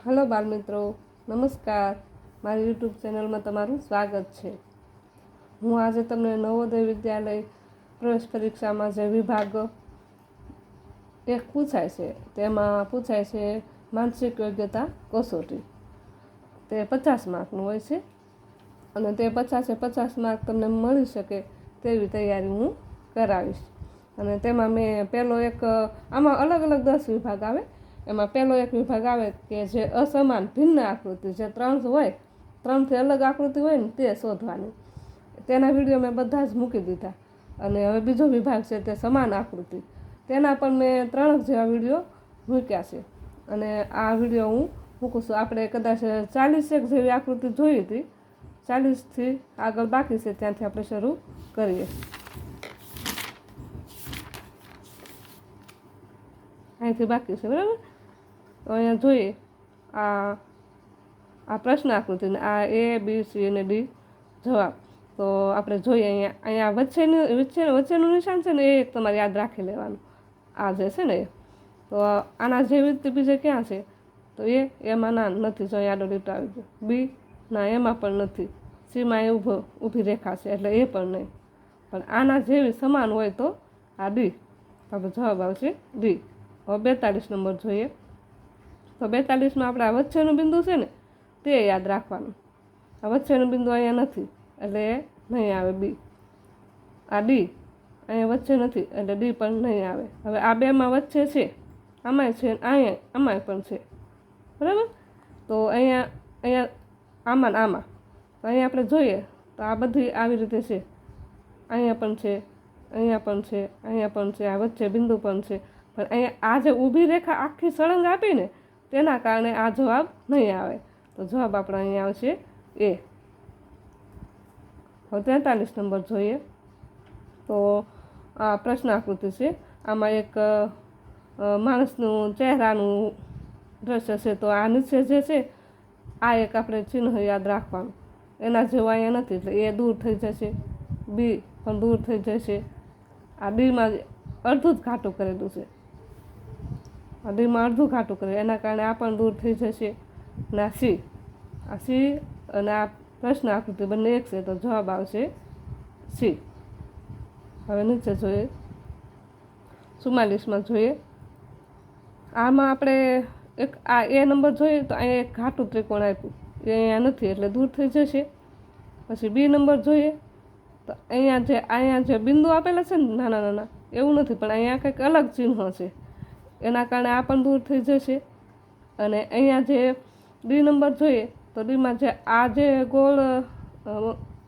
Hello બાળમિત્રો, નમસ્કાર. મારી યુટ્યુબ ચેનલમાં તમારું સ્વાગત છે. હું આજે તમને નવોદય વિદ્યાલય પ્રવેશ પરીક્ષામાં જે વિભાગ એક પૂછાય છે તેમાં પૂછાય છે માનસિક યોગ્યતા કસોટી. તે 50 માર્કનું હોય છે અને તે 50 માર્ક તમને મળી શકે તેવી તૈયારી હું કરાવીશ. અને તેમાં મેં પહેલો એક, આમાં અલગ અલગ 10 વિભાગ આવે. એમાં પહેલો એક વિભાગ આવે કે જે અસમાન ભિન્ન આકૃતિ, જે ત્રણથી અલગ આકૃતિ હોય ને તે શોધવાની. તેના વિડીયો મેં બધા જ મૂકી દીધા. અને હવે બીજો વિભાગ છે તે સમાન આકૃતિ. તેના પણ મેં 3 જેવા વિડીયો મૂક્યા છે અને આ વિડીયો હું મૂકું છું. આપણે કદાચ 40 જેવી આકૃતિ જોઈ હતી, 40થી આગળ બાકી છે, ત્યાંથી આપણે શરૂ કરીએ. અહીંથી બાકી છે, બરાબર. તો અહીંયા જોઈએ આ પ્રશ્ન આકૃતિને, આ A, B, C અને D જવાબ. તો આપણે જોઈએ અહીંયા વચ્ચેનું નિશાન છે ને, એ એક તમારે યાદ રાખી લેવાનું. આ જે છે ને એ, તો આના જેવી રીતે બીજે ક્યાં છે? તો એમાં ના નથી, જો અહીંયા આડો લીટો આવી ગયો. B ના, એમાં પણ નથી. Cમાં એ ઊભી રેખા છે એટલે એ પણ નહીં. પણ આના જેવી સમાન હોય તો આ D. આપણે જવાબ આવશે D. હવે 42 નંબર જોઈએ. તો 42માં આપણે આ વચ્ચેનું બિંદુ છે ને તે યાદ રાખવાનું. આ વચ્ચેનું બિંદુ અહીંયા નથી એટલે એ નહીં આવે, B. આ D અહીંયા વચ્ચે નથી એટલે D પણ નહીં આવે. હવે આ બેમાં વચ્ચે છે, આમાંય છે, આમાંય પણ છે, બરાબર. તો અહીંયા આમાં તો અહીંયા આપણે જોઈએ તો આ બધી આવી રીતે છે. અહીંયા પણ છે, અહીંયા પણ છે, અહીંયા પણ છે, આ વચ્ચે બિંદુ પણ છે. પણ અહીંયા આ જે ઊભી રેખા આખી સળંગ આપીને તેના કારણે આ જવાબ નહીં આવે. તો જવાબ આપણો અહીંયા આવશે A. હવે 43 નંબર જોઈએ. તો આ પ્રશ્ન આકૃતિ છે. આમાં એક માણસનું ચહેરાનું દ્રશ્ય છે. તો આ નીચે જે છે આ એક આપણે ચિહ્ન યાદ રાખવાનું. એના જેવું અહીંયા નથી એટલે એ દૂર થઈ જશે, B પણ દૂર થઈ જશે. આ Dમાં અડધું જ ઘાટું કરેલું છે, આ Dમાં અડધું ઘાટું કરેલું, એના કારણે આ પણ દૂર થઈ જશે. અને આ C અને આ પ્રશ્ન આકૃતિ બંને એક છે તો જવાબ આવશે C. હવે નીચે જોઈએ 44માં જોઈએ. આમાં આપણે એક આ A નંબર જોઈએ તો અહીંયા એક ઘાટું ત્રિકોણ આપ્યું, એ અહીંયા નથી એટલે દૂર થઈ જશે. પછી B નંબર જોઈએ તો અહીંયા જે બિંદુ આપેલા છે ને નાના નાના એવું નથી, પણ અહીંયા કંઈક અલગ ચિહ્ન છે, એના કારણે આ પણ દૂર થઈ જશે. અને અહીંયા જે D નંબર જોઈએ તો Dમાં જે આ જે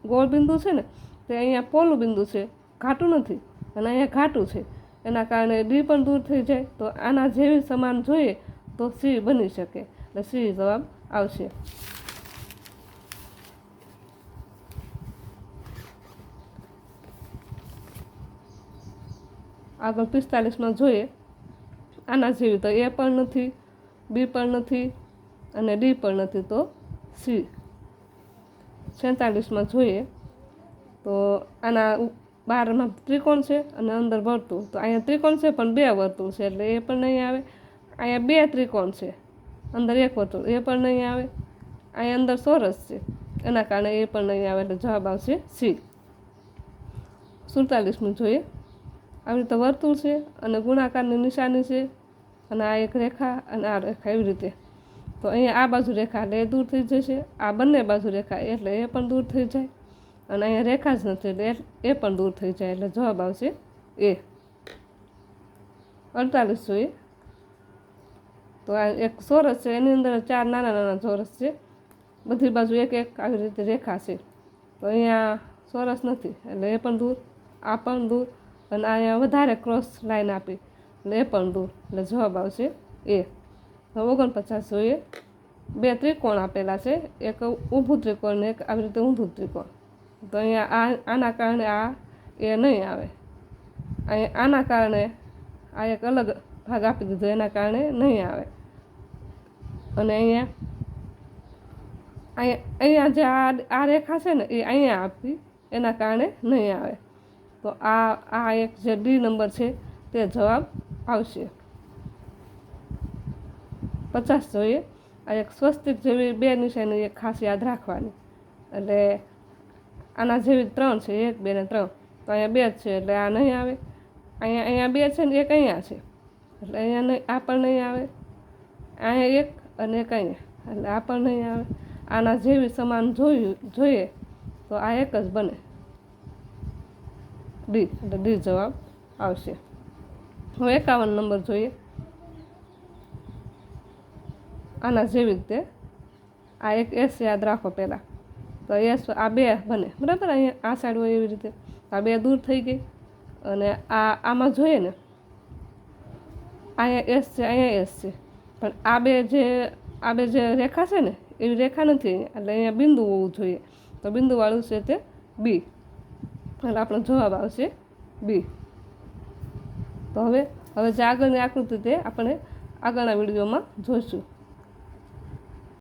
ગોળ બિંદુ છે ને તે અહીંયા પોલું બિંદુ છે, ઘાટું નથી, અને અહીંયા ઘાટું છે, એના કારણે D પણ દૂર થઈ જાય. તો આના જેવી સમાન જોઈએ તો C બની શકે એટલે C જવાબ આવશે. આગળ 45માં જોઈએ. આના જેવી તો A પણ નથી, B પણ નથી અને D પણ નથી, તો C. 46માં જોઈએ તો આના બહારમાં ત્રિકોણ છે અને અંદર વર્તુળ. તો અહીંયા ત્રિકોણ છે પણ 2 વર્તુળ છે એટલે એ પણ નહીં આવે. અહીંયા 2 ત્રિકોણ છે, અંદર 1 વર્તુળ, એ પણ નહીં આવે. અહીંયા અંદર ચોરસ છે, એના કારણે એ પણ નહીં આવે એટલે જવાબ આવશે C. 47 જોઈએ. આવી રીતે વર્તુળ છે અને ગુણાકારની નિશાની છે અને આ એક રેખા અને આ રેખા, એવી રીતે. તો અહીંયા આ બાજુ રેખા એટલે એ દૂર થઈ જશે, આ બંને બાજુ રેખા એટલે એ પણ દૂર થઈ જાય, અને અહીંયા રેખા જ નથી એટલે એ પણ દૂર થઈ જાય એટલે જવાબ આવશે A. 48 જોઈએ. તો આ એક ચોરસ છે, એની અંદર 4 નાના નાના ચોરસ છે, બધી બાજુ એક એક આવી રીતે રેખા છે. તો અહીંયા ચોરસ નથી એટલે એ પણ દૂર, આ પણ દૂર, અને અહીંયા વધારે ક્રોસ લાઈન આપી એટલે એ પણ દૂર એટલે જવાબ આવશે A. 49 જોઈએ. 2 ત્રિકોણ આપેલા છે, એક ઊભું ત્રિકોણ ને એક આવી રીતે ઊંધું ત્રિકોણ. તો અહીંયા આના કારણે આ એ નહીં આવે. આના કારણે આ એક અલગ ભાગ આપી દીધો, એના કારણે નહીં આવે. અને અહીંયા જે આ રેખા છે ને એ અહીંયા આપી, એના કારણે નહીં આવે. તો આ એક જે D નંબર છે તે જવાબ આવશે. 50 જોઈએ. આ એક સ્વસ્તિક જેવી 2 નિશાની એક ખાસ યાદ રાખવાની. એટલે આના જેવી 3 છે, 1 2 ને 3, તો અહીંયા 2 જ છે એટલે આ નહીં આવે. અહીંયા 2 છે ને 1 અહીંયા છે એટલે અહીંયા નહીં, આ પણ નહીં આવે. અહીંયા 1 અને 1 અહીંયા એટલે આ પણ નહીં આવે. આના જેવી સમાન જોઈએ તો આ એક જ બને, ડી, એટલે ડી જવાબ આવશે. હવે 51 નંબર જોઈએ. આના જેવી રીતે આ એક એસ યાદ રાખો પહેલાં, તો એસ આ 2 બને બરાબર. અહીંયા આ સાઈડ હોય એવી રીતે આ 2 દૂર થઈ ગઈ. અને આમાં જોઈએ ને અહીંયા એસ છે, અહીંયા એસ છે, પણ આ બે જે રેખા છે ને એવી રેખા નથી અહીંયા, એટલે અહીંયા બિંદુ હોવું જોઈએ. તો બિંદુવાળું છે તે બી, એટલે આપણો જવાબ આવશે બી. તો હવે જે આગળની આકૃતિ તે આપણે આગળના વિડીયોમાં જોઈશું.